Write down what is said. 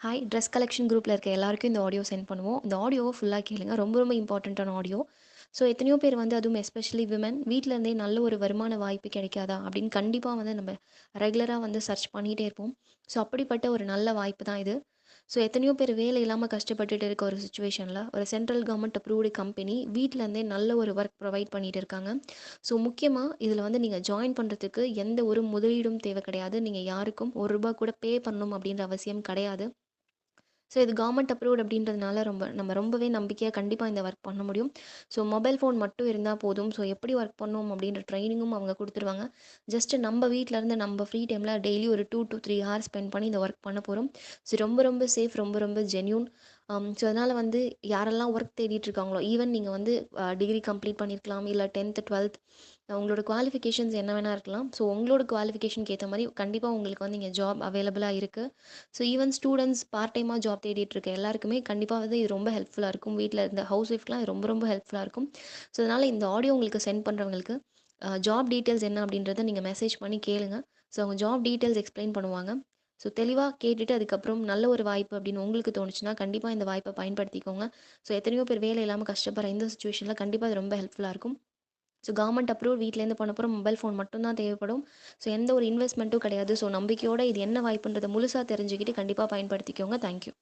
Hi dress collection குரூப்பில் இருக்க எல்லாருக்கும் இந்த ஆடியோ சென்ட் பண்ணுவோம். இந்த ஆடியோவை ஃபுல்லாக கேளுங்க. ரொம்ப ரொம்ப இம்பார்ட்டண்ட்டான ஆடியோ. ஸோ எத்தனையோ பேர் வந்து அதுவும் எஸ்பெஷலி விமன் வீட்டிலேருந்தே நல்ல ஒரு வருமான வாய்ப்பு கிடைக்காதா அப்படின்னு கண்டிப்பாக வந்து நம்ம ரெகுலராக வந்து சர்ச் பண்ணிகிட்டே இருப்போம். ஸோ அப்படிப்பட்ட ஒரு நல்ல வாய்ப்பு தான் இது. ஸோ எத்தனையோ பேர் வேலை இல்லாமல் கஷ்டப்பட்டுட்டு இருக்க ஒரு சுச்சுவேஷனில் ஒரு சென்ட்ரல் கவர்மெண்ட் அப்ரூவ்டு கம்பெனி வீட்டிலேருந்தே நல்ல ஒரு ஒர்க் ப்ரொவைட் பண்ணிட்டு இருக்காங்க. ஸோ முக்கியமாக இதில் வந்து நீங்கள் ஜாயின் பண்ணுறதுக்கு எந்த ஒரு முதலீடும் தேவை கிடையாது. நீங்கள் யாருக்கும் ஒரு ரூபா கூட பே பண்ணணும் அப்படின்ற அவசியம் கிடையாது. ஸோ இது கவர்மெண்ட் அப்ரூவ்ட் அப்படின்றதுனால நம்ம ரொம்பவே நம்பிக்கையாக கண்டிப்பாக இந்த ஒர்க் பண்ண முடியும். ஸோ மொபைல் ஃபோன் மட்டும் இருந்தால் போதும். ஸோ எப்படி ஒர்க் பண்ணணும் அப்படின்ற ட்ரைனிங்கும் அவங்க கொடுத்துருவாங்க. ஜஸ்ட்டு நம்ம வீட்டிலேருந்து நம்ம ஃப்ரீ டைமில் டெய்லி ஒரு 2 to 3 ஹார்ஸ் ஸ்பெண்ட் பண்ணி இந்த ஒர்க் பண்ண போகிறோம். ஸோ ரொம்ப ரொம்ப சேஃப், ரொம்ப ரொம்ப ஜென்யூன். ஸோ அதனால் வந்து யாரெல்லாம் ஒர்க் தேடிட்டு இருக்காங்களோ, ஈவன் நீங்கள் வந்து டிகிரி கம்ப்ளீட் பண்ணியிருக்கலாம், இல்லை 10th 12th உங்களோட குவாலிஃபிகேஷன்ஸ் என்ன வேணா இருக்கலாம். ஸோ உங்களோட குவாலிஃபிகேஷனுக்கு ஏற்ற மாதிரி கண்டிப்பாக உங்களுக்கு வந்து இங்கே ஜாப் அவைலபிளாக இருக்குது. ஸோ ஈவன் ஸ்டூடெண்ட்ஸ் பார்ட் டைமாக ஜாப் தேடிட்டு இருக்க எல்லாருக்குமே கண்டிப்பாக வந்து இது ரொம்ப ஹெல்ப்ஃபுல்லாக இருக்கும். வீட்டில் இருந்த ஹவுஸ் ஒய்ஃப்க்குலாம் இது ரொம்ப ரொம்ப ஹெல்ப்ஃபுல்லாக இருக்கும். ஸோ அதனால் இந்த ஆடியோ உங்களுக்கு சென்ட் பண்ணுறவங்களுக்கு ஜாப் டீட்டெயில்ஸ் என்ன அப்படின்றத நீங்கள் மெசேஜ் பண்ணி கேளுங்க. ஸோ அவங்க ஜாப் டீட்டெயில்ஸ் எக்ஸ்பிளைன் பண்ணுவாங்க. ஸோ தெளிவாக கேட்டுட்டு அதுக்கப்புறம் நல்ல ஒரு வாய்ப்பு அப்படின்னு உங்களுக்கு தோணுச்சுன்னா கண்டிப்பாக இந்த வாய்ப்பை பயன்படுத்திக்கோங்க. ஸோ எத்தனையோ பேர் வேலை இல்லாமல் கஷ்டப்படுற இந்த சுச்சுவேஷனில் கண்டிப்பாக அது ரொம்ப ஹெல்ப்ஃபுல்லாக இருக்கும். ஸோ கவர்மெண்ட் அப்ரூவ் வீட்டிலேருந்து பண்ண போகிற மொபைல் ஃபோன் மட்டும் தான் தேவைப்படும். ஸோ எந்த ஒரு இன்வெஸ்ட்மெண்ட்டும் கிடையாது. ஸோ நம்பிக்கையோட இது என்ன வாய்ப்புன்றதை முழுசாக தெரிஞ்சுக்கிட்டு கண்டிப்பாக பயன்படுத்திக்கோங்க. தேங்க்யூ.